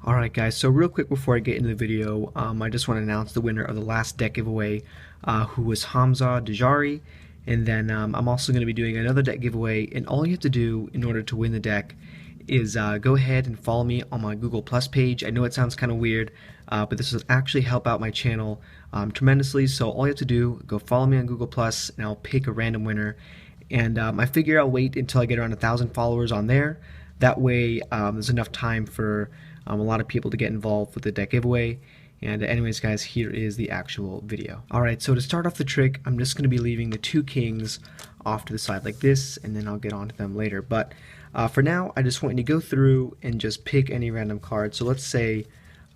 Alright guys, so real quick before I get into the video, I just want to announce the winner of the last deck giveaway, who was Hamza Dejari, and then I'm also going to be doing another deck giveaway, and all you have to do in order to win the deck is go ahead and follow me on my Google Plus page. I know it sounds kind of weird, but this will actually help out my channel tremendously, so all you have to do, go follow me on Google Plus, and I'll pick a random winner, and I figure I'll wait until I get around 1,000 followers on there. That way there's enough time for a lot of people to get involved with the deck giveaway. And anyways guys, here is the actual video. Alright, so to start off the trick, I'm just going to be leaving the two kings off to the side like this, and then I'll get onto them later. But for now, I just want you to go through and just pick any random card. So let's say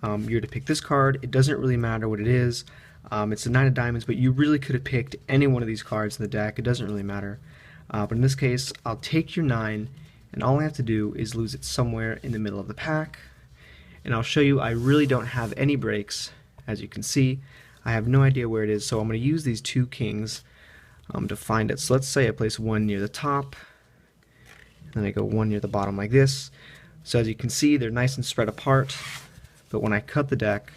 you're to pick this card. It doesn't really matter what it is. It's the Nine of Diamonds, but you really could have picked any one of these cards in the deck. It doesn't really matter. But in this case, I'll take your 9, and all I have to do is lose it somewhere in the middle of the pack. And I'll show you I really don't have any breaks. As you can see, I have no idea where it is, so I'm going to use these two kings to find it. So let's say I place one near the top, and then I go one near the bottom like this. So as you can see, they're nice and spread apart, but when I cut the deck,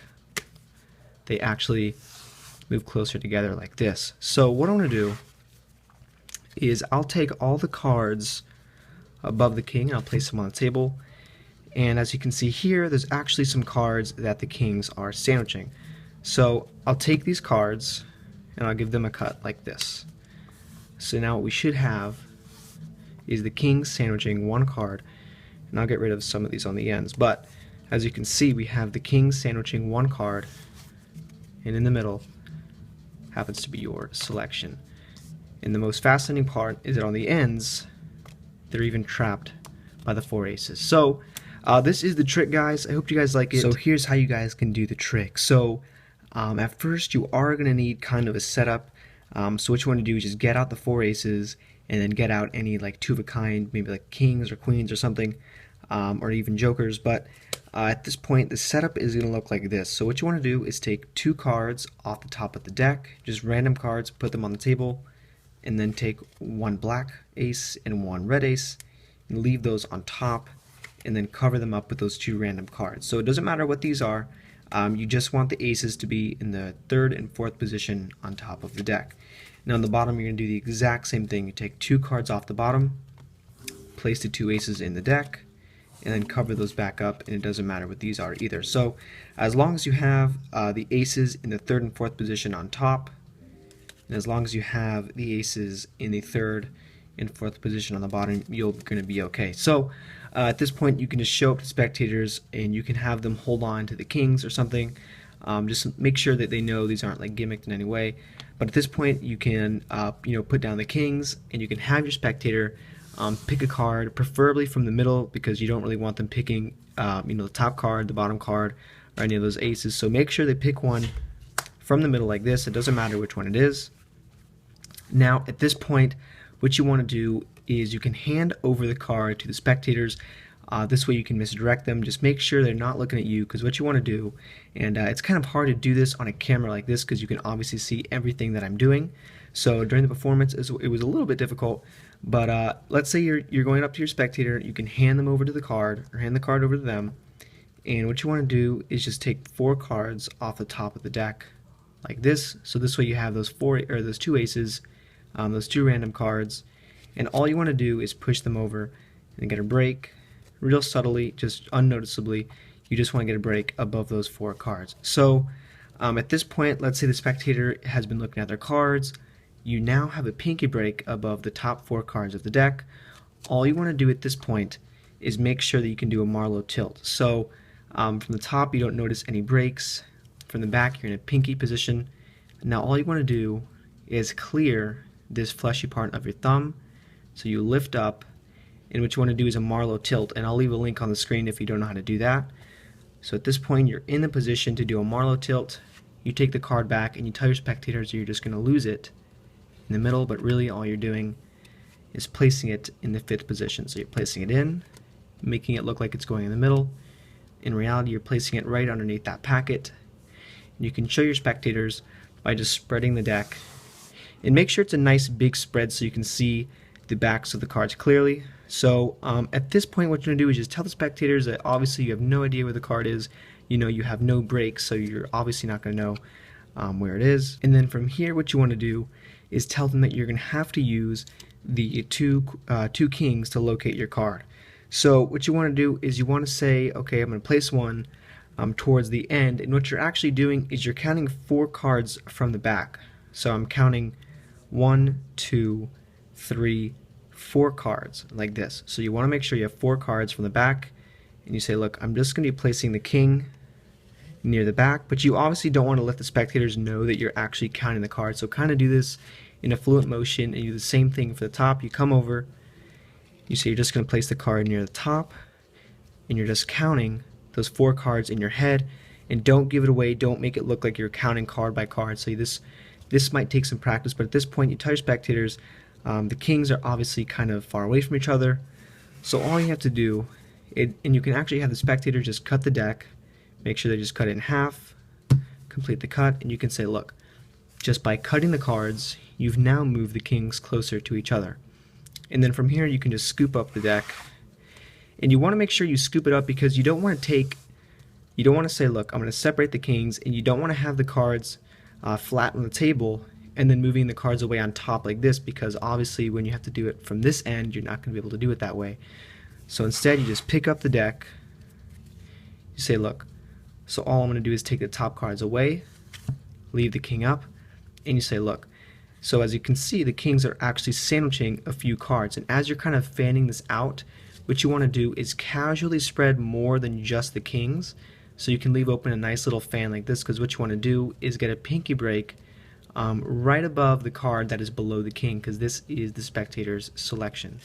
they actually move closer together like this. So what I'm going to do is I'll take all the cards above the king, and I'll place them on the table. And as you can see here, there's actually some cards that the kings are sandwiching. So I'll take these cards and I'll give them a cut like this. So now what we should have is the kings sandwiching one card, and I'll get rid of some of these on the ends. But as you can see, we have the kings sandwiching one card, and in the middle happens to be your selection. And the most fascinating part is that on the ends, they're even trapped by the four aces. So this is the trick, guys. I hope you guys like it. So here's how you guys can do the trick. So at first you are going to need kind of a setup. So what you want to do is just get out the four aces, and then get out any like two of a kind, maybe like kings or queens or something, or even jokers. But at this point the setup is going to look like this. So what you want to do is take two cards off the top of the deck, just random cards, put them on the table, and then take one black ace and one red ace, and leave those on top, and then cover them up with those two random cards. So it doesn't matter what these are, you just want the aces to be in the third and fourth position on top of the deck. Now on the bottom, you're going to do the exact same thing. You take two cards off the bottom, place the two aces in the deck, and then cover those back up, and it doesn't matter what these are either. So as long as you have the aces in the third and fourth position on top, and as long as you have the aces in the third and fourth position on the bottom, you're going to be okay. So at this point, you can just show up to spectators, and you can have them hold on to the kings or something. Just make sure that they know these aren't like gimmicked in any way. But at this point, you can put down the kings, and you can have your spectator pick a card, preferably from the middle, because you don't really want them picking the top card, the bottom card, or any of those aces. So make sure they pick one from the middle like this. It doesn't matter which one it is. Now at this point, what you want to do is you can hand over the card to the spectators. This way you can misdirect them. Just make sure they're not looking at you, because what you want to do, and it's kind of hard to do this on a camera like this because you can obviously see everything that I'm doing. So during the performance it was a little bit difficult, but let's say you're going up to your spectator, you can hand them over to the card, or hand the card over to them, and what you want to do is just take four cards off the top of the deck like this. So this way you have those those two aces, those two random cards, and all you want to do is push them over and get a break real subtly, just unnoticeably. You just want to get a break above those four cards. So at this point, let's say the spectator has been looking at their cards. You now have a pinky break above the top four cards of the deck. All you want to do at this point is make sure that you can do a Marlo Tilt. So from the top, you don't notice any breaks. From the back, you're in a pinky position. Now all you want to do is clear this fleshy part of your thumb. So you lift up, and what you want to do is a Marlo Tilt, and I'll leave a link on the screen if you don't know how to do that. So at this point, you're in the position to do a Marlo Tilt. You take the card back, and you tell your spectators you're just going to lose it in the middle, but really all you're doing is placing it in the fifth position. So you're placing it in, making it look like it's going in the middle. In reality, you're placing it right underneath that packet. And you can show your spectators by just spreading the deck, and make sure it's a nice big spread so you can see the backs of the cards clearly. So at this point, what you're going to do is just tell the spectators that obviously you have no idea where the card is. You know, you have no breaks, so you're obviously not going to know where it is. And then from here, what you want to do is tell them that you're going to have to use the two kings to locate your card. So what you want to do is you want to say, okay, I'm going to place one towards the end, and what you're actually doing is you're counting 4 cards from the back. So I'm counting 1, 2, 3, 4 cards like this. So you want to make sure you have 4 cards from the back, and you say, look, I'm just going to be placing the king near the back, but you obviously don't want to let the spectators know that you're actually counting the cards. So kind of do this in a fluent motion, and you do the same thing for the top. You come over, you say you're just going to place the card near the top, and you're just counting those 4 cards in your head, and don't give it away. Don't make it look like you're counting card by card. So this might take some practice, but at this point you tell your spectators the kings are obviously kind of far away from each other. So all you have to do, and you can actually have the spectators just cut the deck, make sure they just cut it in half, complete the cut, and you can say, look, just by cutting the cards, you've now moved the kings closer to each other. And then from here you can just scoop up the deck. And you want to make sure you scoop it up because you don't want to say, look, I'm going to separate the kings, and you don't want to have the cards flat on the table and then moving the cards away on top like this, because obviously when you have to do it from this end, you're not going to be able to do it that way. So instead you just pick up the deck, you say, look, so all I'm going to do is take the top cards away, leave the king up, and you say, look, so as you can see, the kings are actually sandwiching a few cards, and as you're kind of fanning this out, what you want to do is casually spread more than just the kings, so you can leave open a nice little fan like this, because what you want to do is get a pinky break right above the card that is below the king, because this is the spectator's selection.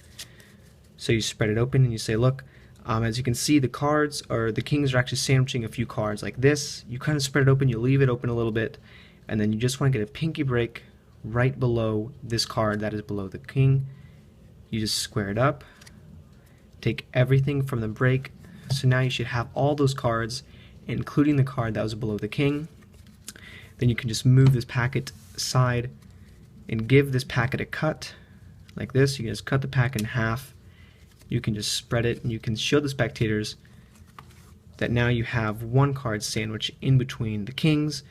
So you spread it open and you say, look, as you can see, the cards, or the kings, are actually sandwiching a few cards like this. You kind of spread it open, you leave it open a little bit, and then you just want to get a pinky break right below this card that is below the king. You just square it up, take everything from the break, so now you should have all those cards, including the card that was below the king. Then you can just move this packet aside and give this packet a cut like this. You can just cut the pack in half. You can just spread it, and you can show the spectators that now you have one card sandwich in between the kings.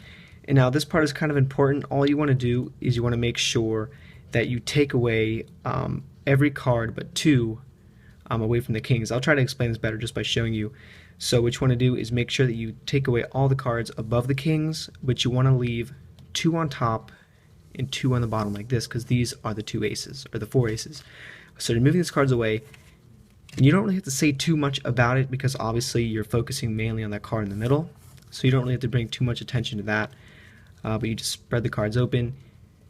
And now this part is kind of important. All you want to do is you want to make sure that you take away every card but 2 away from the kings. I'll try to explain this better just by showing you. So what you want to do is make sure that you take away all the cards above the kings, but you want to leave 2 on top and 2 on the bottom like this, because these are the 2 aces, or the 4 aces. So you're moving these cards away, and you don't really have to say too much about it, because obviously you're focusing mainly on that card in the middle, so you don't really have to bring too much attention to that. But you just spread the cards open, and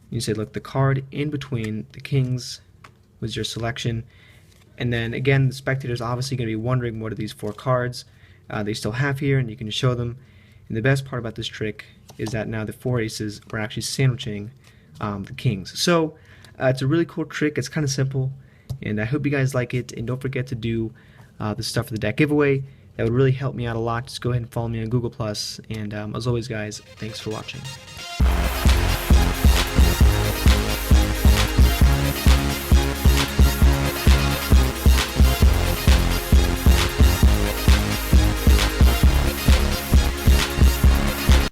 you say, look, the card in between the kings was your selection. And then again, the spectator's obviously going to be wondering, what are these 4 cards they still have here, and you can just show them. And the best part about this trick is that now the 4 aces are actually sandwiching the kings. So it's a really cool trick. It's kind of simple, and I hope you guys like it. And don't forget to do the stuff for the deck giveaway. That would really help me out a lot. Just go ahead and follow me on Google+. And as always, guys, thanks for watching.